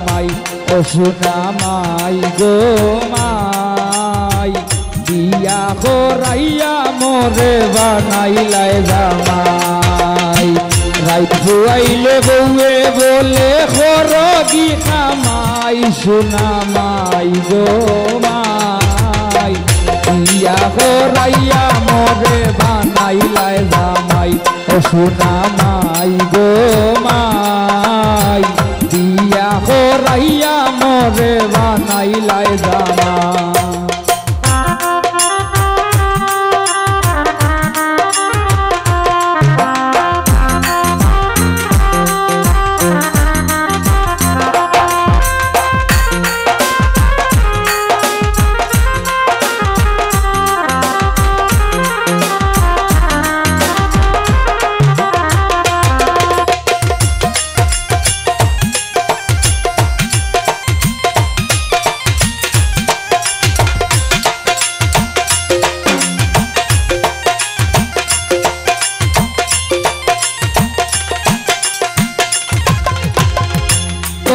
মাই ও সোনা মাই গো মাই বিয়া করাইয়া মোরে বানাইলাই জামাই রাইত ফুয়াইলে বউয়ে বলে খরগি খামাই সোনা মাই গো মাই বিয়া করাইয়া মোরে বানাইলাই জামাই ও সোনা মাই গো মাই বিয়া করাইয়া মোরে বানাইলাই জামাই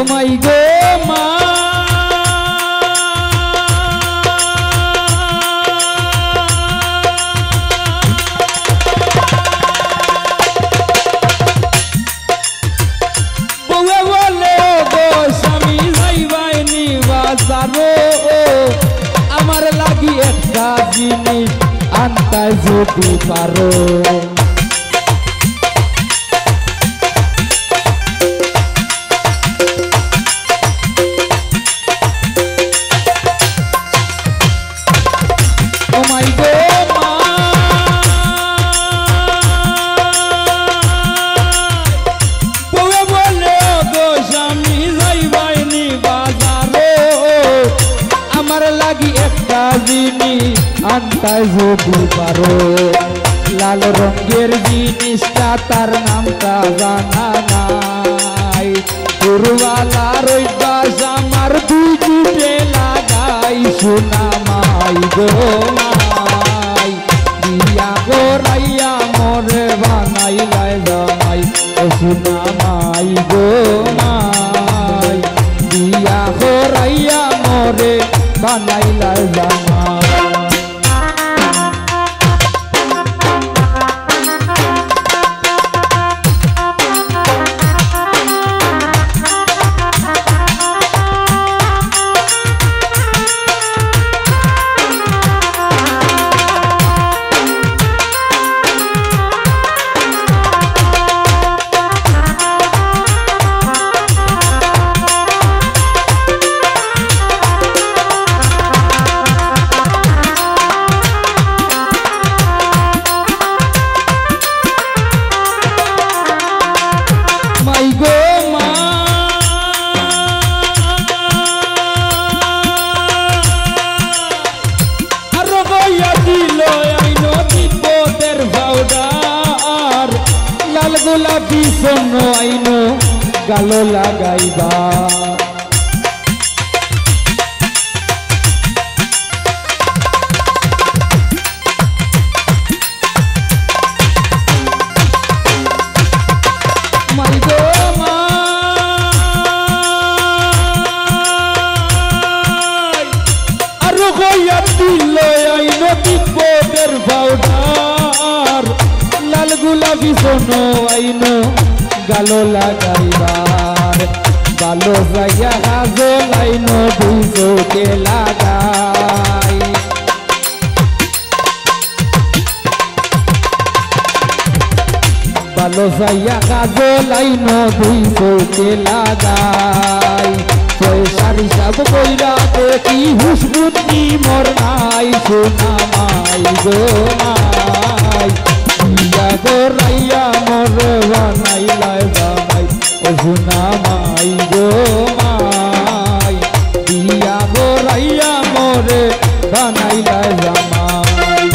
মাই গো মা বউয়ে বলে গো স্বামী যাইবাইনি বাজারো আমার লাগি একটা জিনিস আনতে যদি পারো আনতে যদি পারো লাল রঙের জিনিসটা তার নামটা জানা নাই পুরওয়ালা রইবাস আমার দুই জুটে লাগাই সোনা মাই গো মাই বিয়া করাইয়া মোরে বানাইলাই জামাই ও সোনা মাই গো মাই বিয়া করাইয়া মোরে বানাইলাই জামাই গোলাপি সোন আইনো গালো লাগাইবা মাই গো মাই আর গয়া দিল আইনো বিপদের পাউডার লাল গোলাপি সোনো আইনো গালো লাগাইবার ভালো জায়গা হাজো লাইনো দুইজোকে লাগাই ভালো জায়গা হাজো লাইনো দুইজোকে লাগাই পয়সার হিসাব কইরা দেখি হুসবুদ্ধি মোর নাই সোনা মাই গো মাই বিয়া করাইয়া মোরে বানাইলাই জামাই ও সোনা মাই গো মাই বিয়া করাইয়া মোরে বানাইলাই জামাই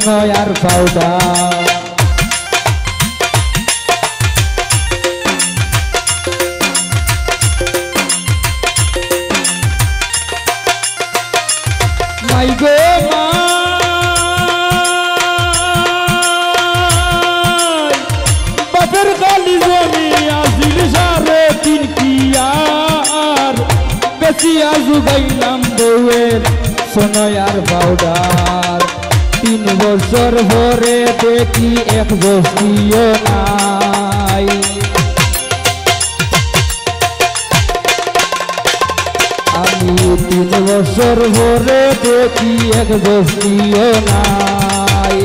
শোনো আর পাউডার মাই গো বাপের গালি জমি আসিল সারে তিন কি আর বেশি আজু গাইলাম বউয়ের শোনো আর পাউডার 3 বছর ভরে দেখি এক বস্তিও নাই আমি 3 বছর ভরে দেখি এক বস্তিও নাই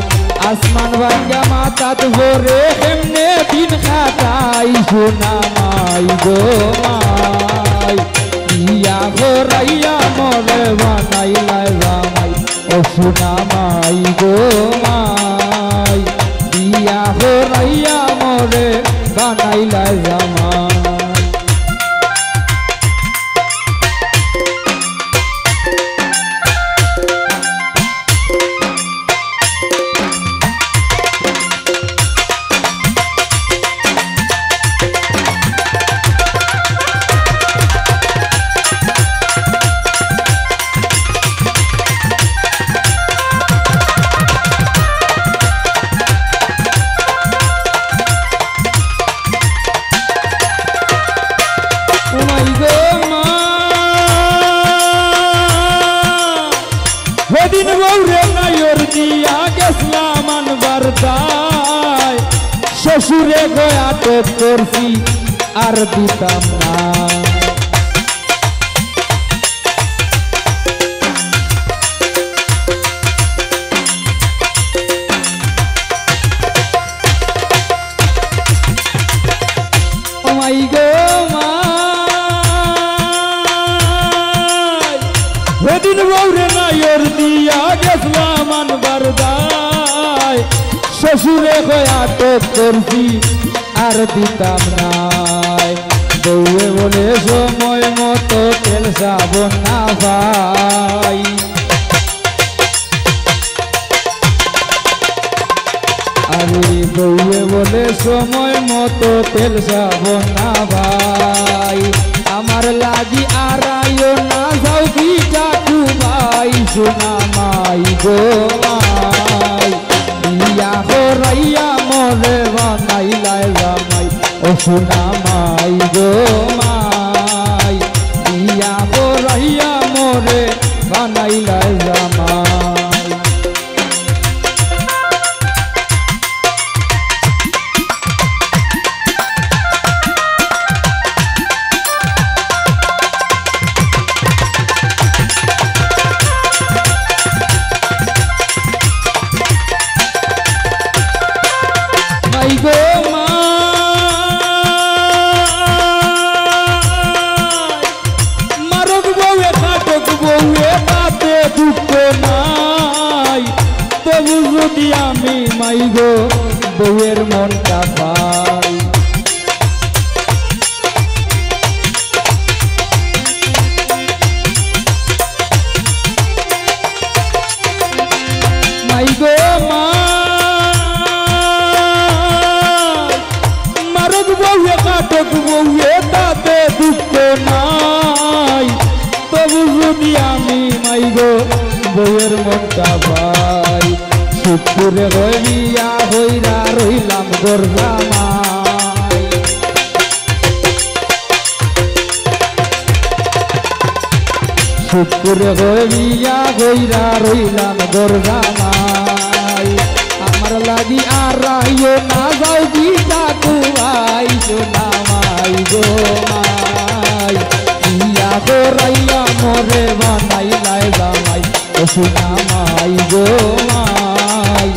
আসমান ভাঙ্গা মাথাত ভরে এমনে দিন খাটাই সোনা মাই গো মাই ইয়া ভরাইয়া মরে বানাইলাই জামাই ও সোনা মাই গো মাই ইয়া ভরাইয়া মরে বানাইলাই জামাই দিন বউরে নাইর দিয়া গেছলাম আনবার দায় শ্বশুরে গয়া তো করছি আর দিতাম না ও মাই গো মা সেদিন বউরে নাইর দিয়া গেছলাম আনবার দায় শ্বশুরে গয়া তো করছি আর দিতাম নাই বউয়ে বলে সময় মতো তেল সাবন না ভাই আরে বউয়ে বলে সময় মতো তেল সাবন না ভাই আমার লাগি আরাইও না যাও কি কাকু ভাই সোনা মাই গো মাই ইয়া হরাইয়া মরে বানাইলাই জামাই ও সোনা মাই গো মাই ইয়া হরাইয়া মরে বানাইলাই জামাই গো মারক বউয়ে কাটক বউয়ে তাতে দুঃখ নাই তবু যদি আমি মাই গো বউয়ের মনটা পাই মাই গো মা কাটক বউয়ে তাতে দুঃখ নাই তবু যদি আমি মাই গো বউয়ের মনটা পাই শুক্রে হইয়া হইরা রইলাম গর্জা মাই শুক্রে হইয়া হইরা রইলাম গর্জা মাই আমার লাগি আর আইও না যাও কি কাকু ভাই সোনা মাই গো মাই ইয়া হরাইয়া মরে বানাইলাই জামাই ও সোনা মাই গো মাই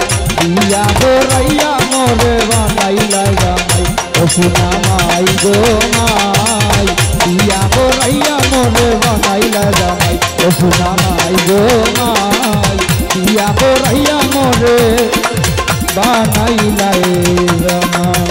ইয়া হরাইয়া মরে বানাইলাই জামাই ও সোনা মাই গো মাই ইয়া হরাইয়া মরে বানাইলাই জামাই ও সোনা মাই গো মাই ইয়া হরাইয়া মরে বানাইলাই জামাই।